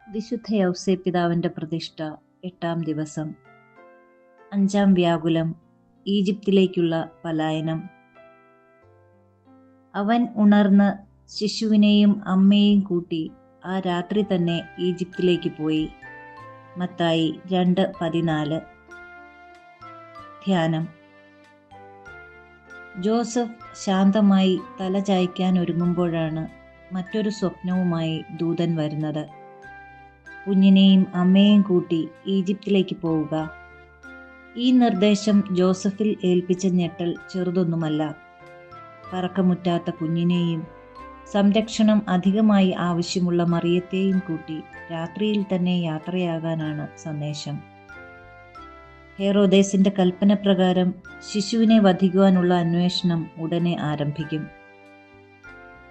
വിശുദ്ധ യൗസേപ്പിതാവിന്റെ പ്രതിഷ്ഠ 8-ാം ദിവസം. 5-ാം വ്യാകുലം. ഈജിപ്തിലേക്കുള്ള പലായനം. അവൻ ഉണർന്ന് ശിശുവിനെയും അമ്മയെയും കൂട്ടി ആ രാത്രി തന്നെ ഈജിപ്തിലേക്ക് പോയി. മത്തായി 2:14. ധ്യാനം. ജോസഫ് ശാന്തമായി തല ചായ്ക്കാൻ ഒരുങ്ങുമ്പോഴാണ് മറ്റൊരു സ്വപ്നവുമായി ദൂതൻ വരുന്നത്. കുഞ്ഞിനെയും അമ്മയെയും കൂട്ടി ഈജിപ്തിലേക്ക് പോവുക. ഈ നിർദ്ദേശം ജോസഫിൽ ഏൽപ്പിച്ച ഞെട്ടൽ ചെറുതൊന്നുമല്ല. പറക്കമുറ്റാത്ത കുഞ്ഞിനെയും സംരക്ഷണം അധികമായി ആവശ്യമുള്ള മറിയത്തെയും കൂട്ടി രാത്രിയിൽ തന്നെ യാത്രയാകാനാണ് സന്ദേശം. ഹെറോദേസിന്റെ കൽപ്പന പ്രകാരം ശിശുവിനെ വധിക്കുവാനുള്ള അന്വേഷണം ഉടനെ ആരംഭിക്കും.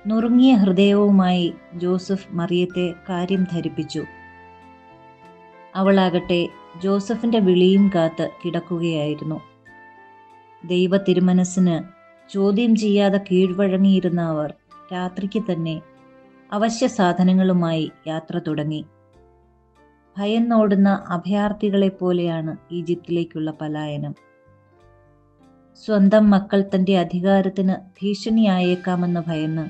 നുറുങ്ങിയ ഹൃദയവുമായി ജോസഫ് മറിയത്തെ കാര്യം ധരിപ്പിച്ചു. അവളാകട്ടെ ജോസഫിന്റെ വിളിയും കാത്ത് കിടക്കുകയായിരുന്നു. ദൈവ തിരുമനസ്സിന് ചോദ്യം ചെയ്യാതെ കീഴ്വഴങ്ങിയിരുന്ന അവർ രാത്രിക്ക് തന്നെ അവശ്യ സാധനങ്ങളുമായി യാത്ര തുടങ്ങി. ഭയന്നോടുന്ന അഭയാർത്ഥികളെപ്പോലെയാണ് ഈജിപ്തിലേക്കുള്ള പലായനം. സ്വന്തം മക്കൾ തന്റെ അധികാരത്തിന് ഭീഷണിയായേക്കാമെന്ന് ഭയന്ന്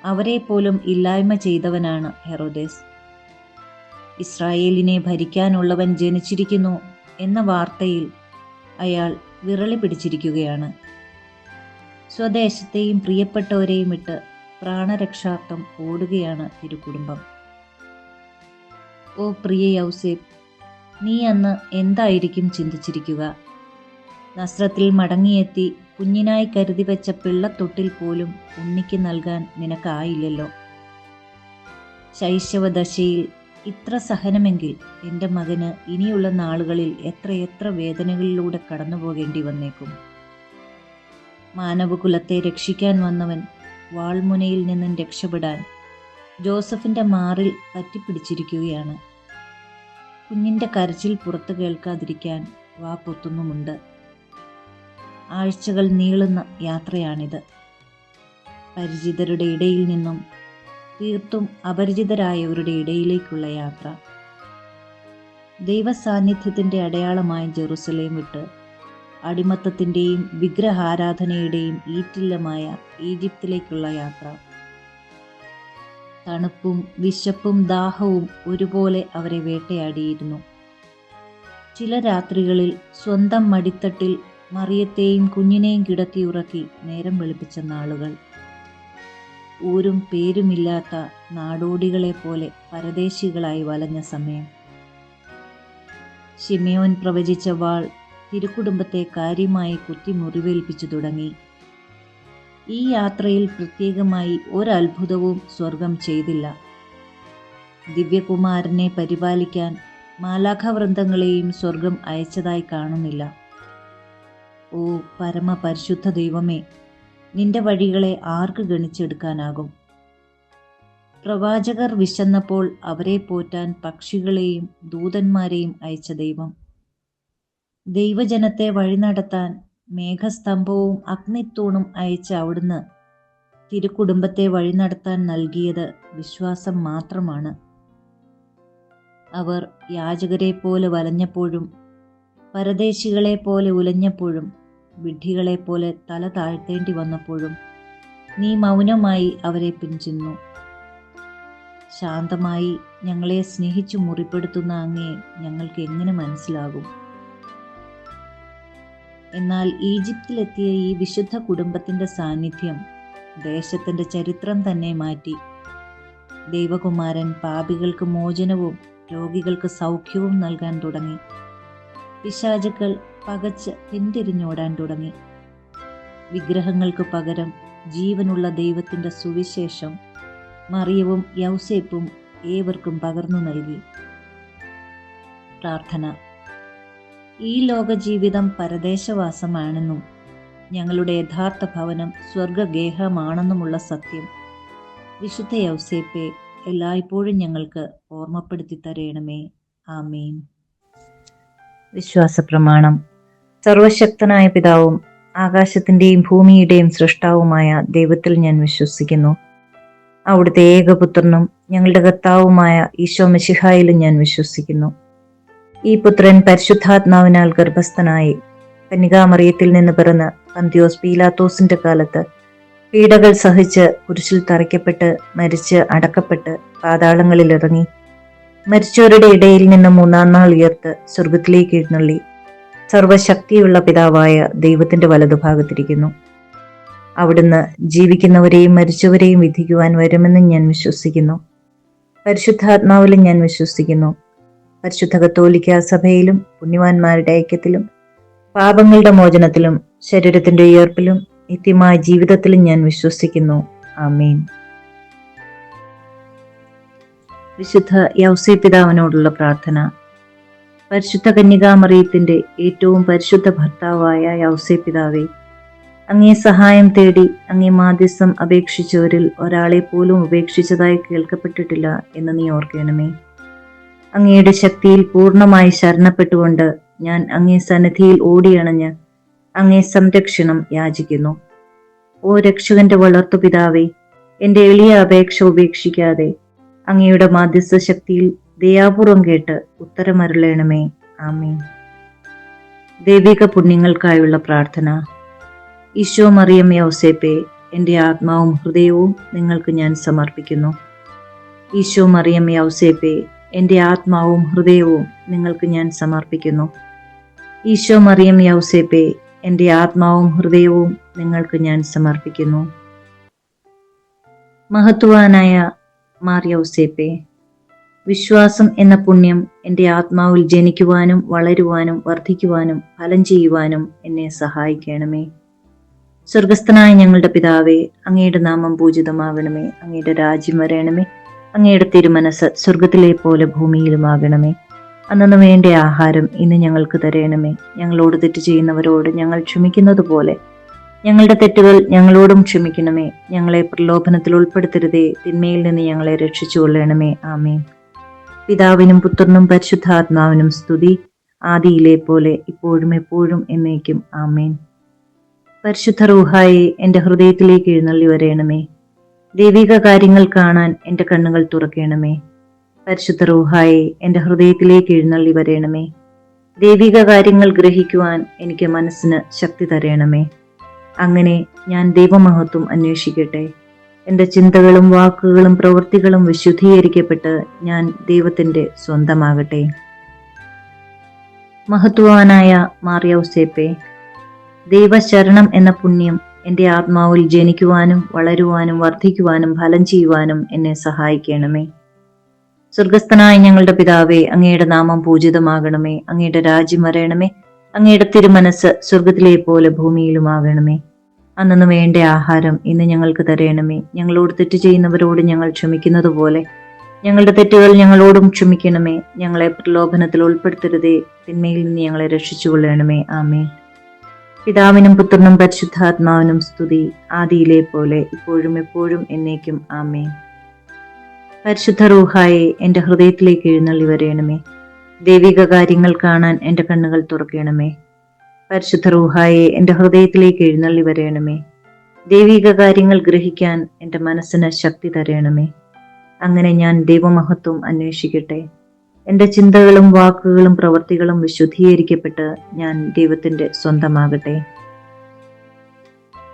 അവരെ പോലും ഇല്ലായ്മ ചെയ്തവനാണ് ഹെറോദേസ്. ഇസ്രായേലിനെ ഭരിക്കാനുള്ളവൻ ജനിച്ചിരിക്കുന്നു എന്ന വാർത്തയിൽ അയാൾ വിറളി പിടിച്ചിരിക്കുകയാണ്. സ്വദേശത്തെയും പ്രിയപ്പെട്ടവരെയും ഇട്ട് പ്രാണരക്ഷാർത്ഥം ഓടുകയാണ് തിരുക്കുടുംബം. ഓ പ്രിയ യൗസേപ്പ്, നീ അന്ന് എന്തായിരിക്കും ചിന്തിച്ചിരിക്കുക? നസ്രത്തിൽ മടങ്ങിയെത്തി കുഞ്ഞിനായി കരുതി വെച്ച പിള്ളത്തൊട്ടിൽ പോലും ഉണ്ണിക്ക് നൽകാൻ നിനക്കായില്ലല്ലോ. ശൈശവദശയിൽ ഇത്ര സഹനമെങ്കിൽ എൻ്റെ മകന് ഇനിയുള്ള നാളുകളിൽ എത്രയെത്ര വേദനകളിലൂടെ കടന്നുപോകേണ്ടി വന്നേക്കും. മാനവകുലത്തെ രക്ഷിക്കാൻ വന്നവൻ വാൾമുനയിൽ നിന്നും രക്ഷപ്പെടാൻ ജോസഫിന്റെ മാറിൽ പറ്റിപ്പിടിച്ചിരിക്കുകയാണ്. കുഞ്ഞിന്റെ കരച്ചിൽ പുറത്തു കേൾക്കാതിരിക്കാൻ വാ പൊത്തുന്നുമുണ്ട്. ആഴ്ചകൾ നീളുന്ന യാത്രയാണിത്. പരിചിതരുടെ ഇടയിൽ നിന്നും തീർത്തും അപരിചിതരായവരുടെ ഇടയിലേക്കുള്ള യാത്ര. ദൈവസാന്നിധ്യത്തിന്റെ അടയാളമായ ജെറുസലേം വിട്ട് അടിമത്തത്തിന്റെയും വിഗ്രഹാരാധനയുടെയും ഈറ്റില്ലമായ ഈജിപ്തിലേക്കുള്ള യാത്ര. തണുപ്പും വിശപ്പും ദാഹവും ഒരുപോലെ അവരെ വേട്ടയാടിയിരുന്നു. ചില രാത്രികളിൽ സ്വന്തം മടിത്തട്ടിൽ മറിയത്തെയും കുഞ്ഞിനെയും കിടത്തിയുറക്കി നേരം വെളുപ്പിച്ച നാളുകൾ. ഊരും പേരുമില്ലാത്ത നാടോടികളെ പോലെ പരദേശികളായി വലഞ്ഞ സമയം. ശിമയോൻ പ്രവചിച്ച വാൾ തിരുക്കുടുംബത്തെ കാര്യമായി കുത്തി മുറിവേൽപ്പിച്ചു തുടങ്ങി. ഈ യാത്രയിൽ പ്രത്യേകമായി ഒരത്ഭുതവും സ്വർഗം ചെയ്തില്ല. ദിവ്യകുമാരനെ പരിപാലിക്കാൻ മാലാഖവൃന്ദങ്ങളെയും സ്വർഗം അയച്ചതായി കാണുന്നില്ല. ഓ പരമപരിശുദ്ധ ദൈവമേ, നിന്റെ വഴികളെ ആർക്ക് ഗണിച്ചെടുക്കാനാകും? പ്രവാചകർ വിശന്നപ്പോൾ അവരെ പോറ്റാൻ പക്ഷികളെയും ദൂതന്മാരെയും അയച്ച ദൈവം, ദൈവജനത്തെ വഴി നടത്താൻ മേഘസ്തംഭവും അഗ്നിത്തൂണും അയച്ച അവിടുന്ന് തിരുക്കുടുംബത്തെ വഴി നടത്താൻ നൽകിയത് വിശ്വാസം മാത്രമാണ്. അവർ യാചകരെ പോലെ വലഞ്ഞപ്പോഴും പരദേശികളെ പോലെ ഉലഞ്ഞപ്പോഴും വിഡ്ഢികളെ പോലെ തല താഴ്ത്തേണ്ടി വന്നപ്പോഴും നീ മൗനമായി അവരെ പിൻചെന്നു. ശാന്തമായി ഞങ്ങളെ സ്നേഹിച്ചു മുറിപ്പെടുത്തുന്ന അങ്ങയെ ഞങ്ങൾക്ക് എങ്ങനെ മനസ്സിലാകും? എന്നാൽ ഈജിപ്തിലെത്തിയ ഈ വിശുദ്ധ കുടുംബത്തിന്റെ സാന്നിധ്യം ദേശത്തിന്റെ ചരിത്രം തന്നെ മാറ്റി. ദൈവകുമാരൻ പാപികൾക്ക് മോചനവും രോഗികൾക്ക് സൗഖ്യവും നൽകാൻ തുടങ്ങി. പിശാചുക്കൾ പകച്ച് പിന്തിരിഞ്ഞോടാൻ തുടങ്ങി. വിഗ്രഹങ്ങൾക്ക് പകരം ജീവനുള്ള ദൈവത്തിന്റെ സുവിശേഷം മറിയവും യൗസേപ്പും ഏവർക്കും പകർന്നു നൽകി. പ്രാർത്ഥന. ഈ ലോക ജീവിതം പരദേശവാസമാണെന്നും ഞങ്ങളുടെ യഥാർത്ഥ ഭവനം സ്വർഗഗേഹമാണെന്നുമുള്ള സത്യം വിശുദ്ധ യൗസേപ്പെ എല്ലായ്പ്പോഴും ഞങ്ങൾക്ക് ഓർമ്മപ്പെടുത്തി തരേണമേ. ആമേൻ. വിശ്വാസപ്രമാണം. സർവശക്തനായ പിതാവും ആകാശത്തിന്റെയും ഭൂമിയുടെയും സൃഷ്ടാവുമായ ദൈവത്തിൽ ഞാൻ വിശ്വസിക്കുന്നു. അവിടുത്തെ ഏകപുത്രനും ഞങ്ങളുടെ കർത്താവുമായ ഈശോ മിശിഹായിലും ഞാൻ വിശ്വസിക്കുന്നു. ഈ പുത്രൻ പരിശുദ്ധാത്മാവിനാൽ ഗർഭസ്ഥനായി കന്യകാമറിയത്തിൽ നിന്ന് പിറന്ന് പന്തിയോസ് പീലാത്തോസിന്റെ കാലത്ത് പീഡകൾ സഹിച്ച് കുരിശിൽ തറയ്ക്കപ്പെട്ട് മരിച്ച് അടക്കപ്പെട്ട് പാതാളങ്ങളിൽ ഇറങ്ങി മരിച്ചവരുടെ ഇടയിൽ നിന്ന് മൂന്നാം നാൾ ഉയർത്ത് സ്വർഗത്തിലേക്ക് എഴുന്നള്ളി സർവശക്തിയുള്ള പിതാവായ ദൈവത്തിന്റെ വലതുഭാഗത്തിരിക്കുന്നു. അവിടുന്ന് ജീവിക്കുന്നവരെയും മരിച്ചവരെയും വിധിക്കുവാൻ വരുമെന്ന് ഞാൻ വിശ്വസിക്കുന്നു. പരിശുദ്ധാത്മാവിലും ഞാൻ വിശ്വസിക്കുന്നു. പരിശുദ്ധ കത്തോലിക്ക സഭയിലും പുണ്യവാന്മാരുടെ ഐക്യത്തിലും പാപങ്ങളുടെ മോചനത്തിലും ശരീരത്തിന്റെ ഉയർപ്പിലും നിത്യമായ ജീവിതത്തിലും ഞാൻ വിശ്വസിക്കുന്നു. ആമേൻ. വിശുദ്ധ യൗസേപ്പിതാവിനോടുള്ള പ്രാർത്ഥന. പരിശുദ്ധ കന്യകാമറിയത്തിന്റെ ഏറ്റവും പരിശുദ്ധ ഭർത്താവായ യൗസേപ്പിതാവേ, അങ്ങേ സഹായം തേടി അങ്ങേ മാധ്യസ്ഥം അപേക്ഷിച്ചവരിൽ ഒരാളെ പോലും ഉപേക്ഷിച്ചതായി കേൾക്കപ്പെട്ടിട്ടില്ല എന്ന് നീ ഓർക്കണമേ. അങ്ങയുടെ ശക്തിയിൽ പൂർണ്ണമായി ശരണപ്പെട്ടുകൊണ്ട് ഞാൻ അങ്ങേ സന്നിധിയിൽ ഓടിയണഞ്ഞ് അങ്ങേ സംരക്ഷണം യാചിക്കുന്നു. ഓ രക്ഷകന്റെ വളർത്തുപിതാവേ, എന്റെ എളിയ അപേക്ഷ ഉപേക്ഷിക്കാതെ അങ്ങയുടെ മാധ്യസ്ഥ ശക്തിയിൽ ദയാപൂർവം കേട്ട് ഉത്തരമരുളേണമേ. ആമേൻ. ദൈവിക പുണ്യങ്ങൾക്കായുള്ള പ്രാർത്ഥന. ഈശോ മറിയം യൗസേപ്പേ, എൻ്റെ ആത്മാവും ഹൃദയവും നിങ്ങൾക്ക് ഞാൻ സമർപ്പിക്കുന്നു. ഈശോ മറിയം യൗസേപ്പേ, എൻ്റെ ആത്മാവും ഹൃദയവും നിങ്ങൾക്ക് ഞാൻ സമർപ്പിക്കുന്നു. ഈശോ മറിയം യൗസേപ്പേ, എൻ്റെ ആത്മാവും ഹൃദയവും നിങ്ങൾക്ക് ഞാൻ സമർപ്പിക്കുന്നു. മഹത്വാനായ മാർ യൗസേപ്പേ, വിശ്വാസം എന്ന പുണ്യം എൻ്റെ ആത്മാവിൽ ജനിക്കുവാനും വളരുവാനും വർദ്ധിക്കുവാനും ഫലം ചെയ്യുവാനും എന്നെ സഹായിക്കണമേ. സ്വർഗസ്ഥനായ ഞങ്ങളുടെ പിതാവേ, അങ്ങയുടെ നാമം പൂജിതമാകണമേ. അങ്ങയുടെ രാജ്യം വരണമേ. അങ്ങയുടെ തിരുമനസ് സ്വർഗത്തിലെ പോലെ ഭൂമിയിലുമാകണമേ. അന്നു വേണ്ട ആഹാരം ഇന്ന് ഞങ്ങൾക്ക് തരണമേ. ഞങ്ങളോട് തെറ്റ് ചെയ്യുന്നവരോട് ഞങ്ങൾ ക്ഷമിക്കുന്നത് പോലെ ഞങ്ങളുടെ തെറ്റുകൾ ഞങ്ങളോടും ക്ഷമിക്കണമേ. ഞങ്ങളെ പ്രലോഭനത്തിൽ ഉൾപ്പെടുത്തരുതേ, തിന്മയിൽ നിന്ന് ഞങ്ങളെ രക്ഷിച്ചുകൊള്ളണമേ. ആമേൻ. പിതാവിനും പുത്രനും പരിശുദ്ധാത്മാവിനും സ്തുതി, ആദിയിലെ പോലെ ഇപ്പോഴും എപ്പോഴും എന്നേക്കും. ആമേൻ. പരിശുദ്ധ റൂഹായെ എൻ്റെ ഹൃദയത്തിലേക്ക് എഴുന്നള്ളി വരയണമേ. ദൈവിക കാര്യങ്ങൾ കാണാൻ എൻ്റെ കണ്ണുകൾ തുറക്കണമേ. പരിശുദ്ധ റൂഹായെ എൻ്റെ ഹൃദയത്തിലേക്ക് എഴുന്നള്ളി വരയണമേ. ദൈവിക കാര്യങ്ങൾ ഗ്രഹിക്കുവാൻ എനിക്ക് മനസ്സിന് ശക്തി തരയണമേ. അങ്ങനെ ഞാൻ ദൈവമഹത്വം അന്വേഷിക്കട്ടെ. എൻ്റെ ചിന്തകളും വാക്കുകളും പ്രവൃത്തികളും വിശുദ്ധീകരിക്കപ്പെട്ട് ഞാൻ ദൈവത്തിൻ്റെ സ്വന്തമാകട്ടെ. മഹത്വാനായ മാർ യൗസേപ്പേ, ദൈവശരണം എന്ന പുണ്യം എൻ്റെ ആത്മാവിൽ ജനിക്കുവാനും വളരുവാനും വർദ്ധിക്കുവാനും ഫലം ചെയ്യുവാനും എന്നെ സഹായിക്കണമേ. സ്വർഗസ്ഥനായ ഞങ്ങളുടെ പിതാവേ, അങ്ങയുടെ നാമം പൂജിതമാകണമേ. അങ്ങയുടെ രാജ്യം വരണമേ. അങ്ങയുടെ തിരുമനസ് സ്വർഗത്തിലെ പോലെ ഭൂമിയിലുമാകണമേ. അന്നു വേണ്ട ആഹാരം ഇന്ന് ഞങ്ങൾക്ക് തരണമേ. ഞങ്ങളോട് തെറ്റ് ചെയ്യുന്നവരോട് ഞങ്ങൾ ക്ഷമിക്കുന്നത് പോലെ ഞങ്ങളുടെ തെറ്റുകൾ ഞങ്ങളോടും ക്ഷമിക്കണമേ. ഞങ്ങളെ പ്രലോഭനത്തിൽ ഉൾപ്പെടുത്തരുതേ, തിന്മയിൽ നിന്ന് ഞങ്ങളെ രക്ഷിച്ചുകൊള്ളണമേ. ആമേൻ. പിതാവിനും പുത്രനും പരിശുദ്ധാത്മാവിനും സ്തുതി, ആദിയിലെ പോലെ ഇപ്പോഴും എപ്പോഴും എന്നേക്കും. ആമേൻ. പരിശുദ്ധ റൂഹായെ എൻ്റെ ഹൃദയത്തിലേക്ക് എഴുന്നള്ളി വരയണമേ. ദൈവിക കാര്യങ്ങൾ കാണാൻ എൻ്റെ കണ്ണുകൾ തുറക്കണമേ. പരിശുദ്ധ റൂഹായെ എൻ്റെ ഹൃദയത്തിലേക്ക് എഴുന്നള്ളി വരയണമേ. ദൈവിക കാര്യങ്ങൾ ഗ്രഹിക്കാൻ എൻ്റെ മനസ്സിന് ശക്തി തരയണമേ. അങ്ങനെ ഞാൻ ദൈവമഹത്വം അന്വേഷിക്കട്ടെ. എൻ്റെ ചിന്തകളും വാക്കുകളും പ്രവൃത്തികളും വിശുദ്ധീകരിക്കപ്പെട്ട് ഞാൻ ദൈവത്തിൻ്റെ സ്വന്തമാകട്ടെ.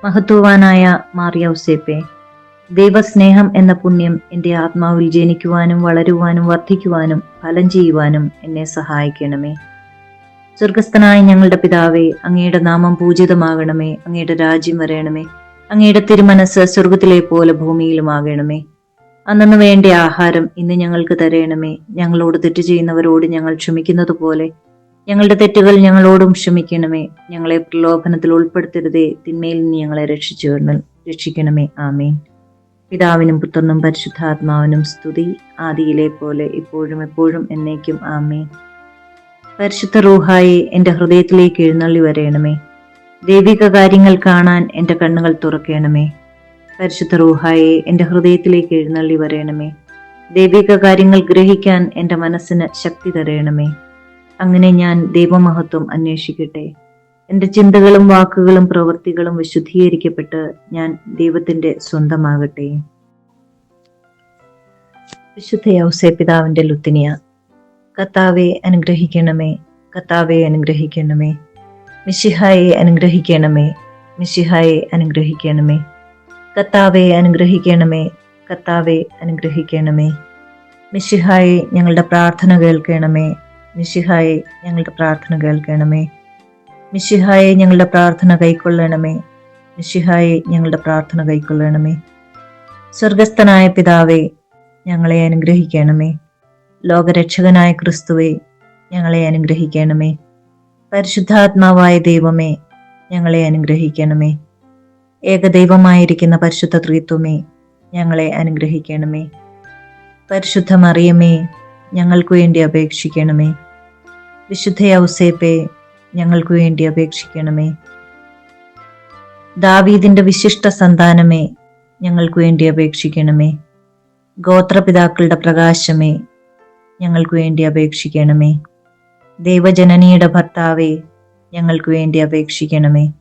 മഹത്വവാനായ മാർ യൗസേപ്പേ, ദൈവസ്നേഹം എന്ന പുണ്യം എൻ്റെ ആത്മാവിൽ ജനിക്കുവാനും വളരുവാനും വർദ്ധിക്കുവാനും ഫലം ചെയ്യുവാനും എന്നെ സഹായിക്കണമേ. സ്വർഗസ്ഥനായ ഞങ്ങളുടെ പിതാവേ, അങ്ങയുടെ നാമം പൂജിതമാകണമേ. അങ്ങയുടെ രാജ്യം വരണമേ. അങ്ങയുടെ തിരുമനസ് സ്വർഗത്തിലെ പോലെ ഭൂമിയിലുമാകണമേ. അന്നു വേണ്ട ആഹാരം ഇന്ന് ഞങ്ങൾക്ക് തരണമേ. ഞങ്ങളോട് തെറ്റ് ചെയ്യുന്നവരോട് ഞങ്ങൾ ക്ഷമിക്കുന്നത് പോലെ ഞങ്ങളുടെ തെറ്റുകൾ ഞങ്ങളോടും ക്ഷമിക്കണമേ. ഞങ്ങളെ പ്രലോഭനത്തിൽ ഉൾപ്പെടുത്തരുതേ, തിന്മയിൽ നിന്ന് ഞങ്ങളെ രക്ഷിക്കണമേ. ആമേൻ. പിതാവിനും പുത്രനും പരിശുദ്ധാത്മാവിനും സ്തുതി, ആദിയിലെ പോലെ ഇപ്പോഴും എപ്പോഴും എന്നേക്കും. ആമേൻ. പരിശുദ്ധ റൂഹായെ എൻ്റെ ഹൃദയത്തിലേക്ക് എഴുന്നള്ളി വരയണമേ. ദൈവിക കാര്യങ്ങൾ കാണാൻ എൻ്റെ കണ്ണുകൾ തുറക്കണമേ. പരിശുദ്ധ റൂഹായെ എൻ്റെ ഹൃദയത്തിലേക്ക് എഴുന്നള്ളി വരയണമേ. ദൈവിക കാര്യങ്ങൾ ഗ്രഹിക്കാൻ എൻ്റെ മനസ്സിന് ശക്തി തരയണമേ. അങ്ങനെ ഞാൻ ദൈവമഹത്വം അന്വേഷിക്കട്ടെ. എൻ്റെ ചിന്തകളും വാക്കുകളും പ്രവൃത്തികളും വിശുദ്ധീകരിക്കപ്പെട്ട് ഞാൻ ദൈവത്തിൻ്റെ സ്വന്തമാകട്ടെ. വിശുദ്ധ യൗസേപ്പിതാവിന്റെ ലുത്തിനിയ. കർത്താവെ അനുഗ്രഹിക്കണമേ, കർത്താവെ അനുഗ്രഹിക്കണമേ. മിശിഹായെ അനുഗ്രഹിക്കണമേ, മിശിഹായെ അനുഗ്രഹിക്കണമേ. കർത്താവെ അനുഗ്രഹിക്കണമേ, കർത്താവെ അനുഗ്രഹിക്കണമേ. മിശിഹായെ ഞങ്ങളുടെ പ്രാർത്ഥന കേൾക്കണമേ, മിശിഹായെ ഞങ്ങളുടെ പ്രാർത്ഥന കേൾക്കണമേ. മിശിഹായെ ഞങ്ങളുടെ പ്രാർത്ഥന കൈക്കൊള്ളണമേ, മിശിഹായെ ഞങ്ങളുടെ പ്രാർത്ഥന കൈക്കൊള്ളണമേ. സ്വർഗസ്ഥനായ പിതാവേ, ഞങ്ങളെ അനുഗ്രഹിക്കണമേ. ലോകരക്ഷകനായ ക്രിസ്തുവേ, ഞങ്ങളെ അനുഗ്രഹിക്കണമേ. പരിശുദ്ധാത്മാവായ ദൈവമേ, ഞങ്ങളെ അനുഗ്രഹിക്കണമേ. ഏകദൈവമായിരിക്കുന്ന പരിശുദ്ധ ത്രിത്വമേ, ഞങ്ങളെ അനുഗ്രഹിക്കണമേ. പരിശുദ്ധ മറിയമേ, ഞങ്ങൾക്കു വേണ്ടി അപേക്ഷിക്കണമേ. വിശുദ്ധ യൗസേപ്പേ, ഞങ്ങൾക്കു വേണ്ടി അപേക്ഷിക്കണമേ. ദാവീദിന്റെ വിശിഷ്ട സന്താനമേ, ഞങ്ങൾക്കു വേണ്ടി അപേക്ഷിക്കണമേ. ഗോത്രപിതാക്കളുടെ പ്രകാശമേ, ഞങ്ങൾക്കു വേണ്ടി അപേക്ഷിക്കണമേ. ദൈവജനനിയുടെ ഭർത്താവേ, ഞങ്ങൾക്കു വേണ്ടി അപേക്ഷിക്കണമേ.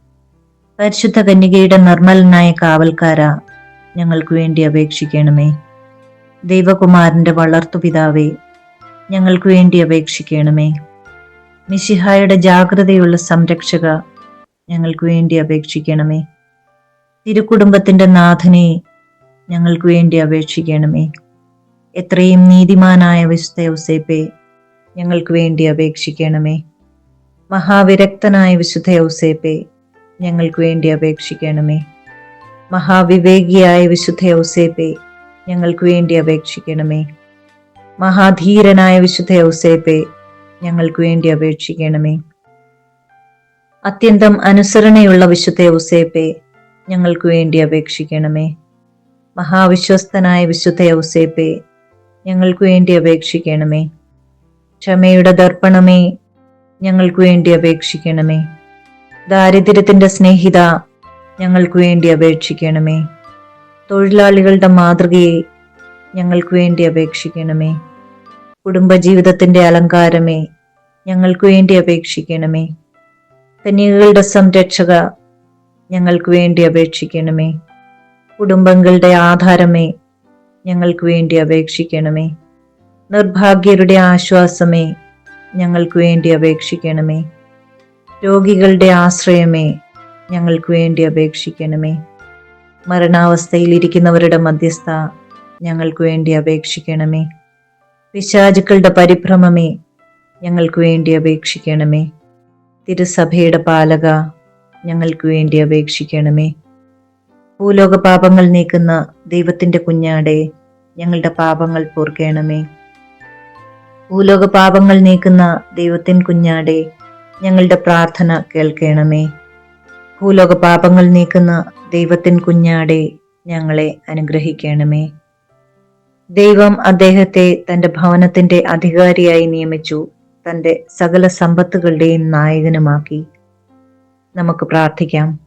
പരിശുദ്ധ കന്യകയുടെ നിർമ്മലനായ കാവൽക്കാര, ഞങ്ങൾക്കു വേണ്ടി അപേക്ഷിക്കണമേ. ദൈവകുമാരന്റെ വളർത്തുപിതാവേ, ഞങ്ങൾക്കു വേണ്ടി അപേക്ഷിക്കണമേ. മിശിഹായുടെ ജാഗ്രതയുള്ള സംരക്ഷക, ഞങ്ങൾക്കു വേണ്ടി അപേക്ഷിക്കണമേ. തിരുക്കുടുംബത്തിന്റെ നാഥനെ, ഞങ്ങൾക്കു വേണ്ടി അപേക്ഷിക്കണമേ. എത്രയും നീതിമാനായ വിശുദ്ധ യൗസേപ്പേ, ഞങ്ങൾക്കു വേണ്ടി അപേക്ഷിക്കണമേ. മഹാവിരക്തനായ വിശുദ്ധ യൗസേപ്പേ, ഞങ്ങൾക്കു വേണ്ടി അപേക്ഷിക്കണമേ. മഹാവിവേകിയായ വിശുദ്ധ യൗസേപ്പേ, ഞങ്ങൾക്കു വേണ്ടി അപേക്ഷിക്കണമേ. മഹാധീരനായ വിശുദ്ധ യൗസേപ്പേ, ഞങ്ങൾക്കു വേണ്ടി അപേക്ഷിക്കണമേ. അത്യന്തം അനുസരണയുള്ള വിശുദ്ധ യൗസേപ്പേ, ഞങ്ങൾക്കു വേണ്ടി അപേക്ഷിക്കണമേ. മഹാവിശ്വസ്തനായ വിശുദ്ധ യൗസേപ്പേ, ഞങ്ങൾക്കു വേണ്ടി അപേക്ഷിക്കണമേ. ക്ഷമയുടെ ദർപ്പണമേ, ഞങ്ങൾക്കു വേണ്ടി അപേക്ഷിക്കണമേ. ദാരിദ്ര്യത്തിന്റെ സ്നേഹിത, ഞങ്ങൾക്കു വേണ്ടി അപേക്ഷിക്കണമേ. തൊഴിലാളികളുടെ മാതൃകയെ, ഞങ്ങൾക്കു വേണ്ടി അപേക്ഷിക്കണമേ. കുടുംബജീവിതത്തിന്റെ അലങ്കാരമേ, ഞങ്ങൾക്കു വേണ്ടി അപേക്ഷിക്കണമേ. കന്യകകളുടെ സംരക്ഷക, ഞങ്ങൾക്കു വേണ്ടി അപേക്ഷിക്കണമേ. കുടുംബങ്ങളുടെ ആധാരമേ, ഞങ്ങൾക്കു വേണ്ടി അപേക്ഷിക്കണമേ. നിർഭാഗ്യരുടെ ആശ്വാസമേ, ഞങ്ങൾക്കു വേണ്ടി അപേക്ഷിക്കണമേ. രോഗികളുടെ ആശ്രയമേ, ഞങ്ങൾക്കു വേണ്ടി അപേക്ഷിക്കണമേ. മരണാവസ്ഥയിലിരിക്കുന്നവരുടെ മധ്യസ്ഥ, ഞങ്ങൾക്കു വേണ്ടി അപേക്ഷിക്കണമേ. പിശാചുക്കളുടെ പരിഭ്രമമേ, ഞങ്ങൾക്കു വേണ്ടി അപേക്ഷിക്കണമേ. തിരുസഭയുടെ പാലക, ഞങ്ങൾക്കു വേണ്ടി അപേക്ഷിക്കണമേ. ഭൂലോക പാപങ്ങൾ നീക്കുന്ന ദൈവത്തിന്റെ കുഞ്ഞാടെ, ഞങ്ങളുടെ പാപങ്ങൾ പൊറുക്കണമേ. ഭൂലോക പാപങ്ങൾ നീക്കുന്ന ദൈവത്തിൻ കുഞ്ഞാടെ, ഞങ്ങളുടെ പ്രാർത്ഥന കേൾക്കണമേ. ഭൂലോക പാപങ്ങൾ നീക്കുന്ന ദൈവത്തിൻ കുഞ്ഞാടെ, ഞങ്ങളെ അനുഗ്രഹിക്കണമേ. ദൈവം അദ്ദേഹത്തെ തന്റെ ഭവനത്തിന്റെ അധികാരിയായി നിയമിച്ചു, തന്റെ സകല സമ്പത്തുകളുടെയും നായകനുമാക്കി. നമുക്ക് പ്രാർത്ഥിക്കാം.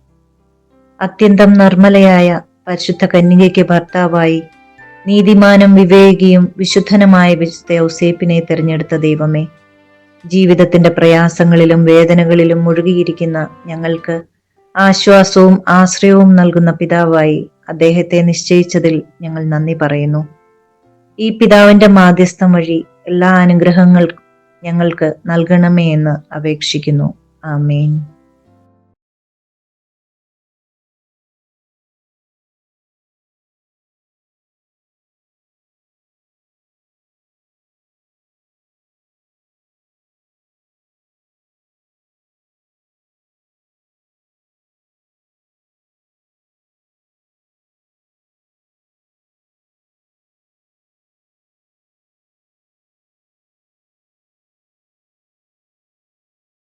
അത്യന്തം നിർമ്മലയായ പരിശുദ്ധ കന്യകയ്ക്ക് ഭർത്താവായി നീതിമാനും വിവേകിയും വിശുദ്ധനുമായ വിശുദ്ധ യൗസേപ്പിനെ തിരഞ്ഞെടുത്ത ദൈവമേ, ജീവിതത്തിന്റെ പ്രയാസങ്ങളിലും വേദനകളിലും മുഴുകിയിരിക്കുന്ന ഞങ്ങൾക്ക് ആശ്വാസവും ആശ്രയവും നൽകുന്ന പിതാവായി അദ്ദേഹത്തെ നിശ്ചയിച്ചതിൽ ഞങ്ങൾ നന്ദി പറയുന്നു. ഈ പിതാവിന്റെ മാധ്യസ്ഥം വഴി എല്ലാ അനുഗ്രഹങ്ങൾക്കും ഞങ്ങൾക്ക് നൽകണമേ എന്ന് അപേക്ഷിക്കുന്നു. ആമേൻ.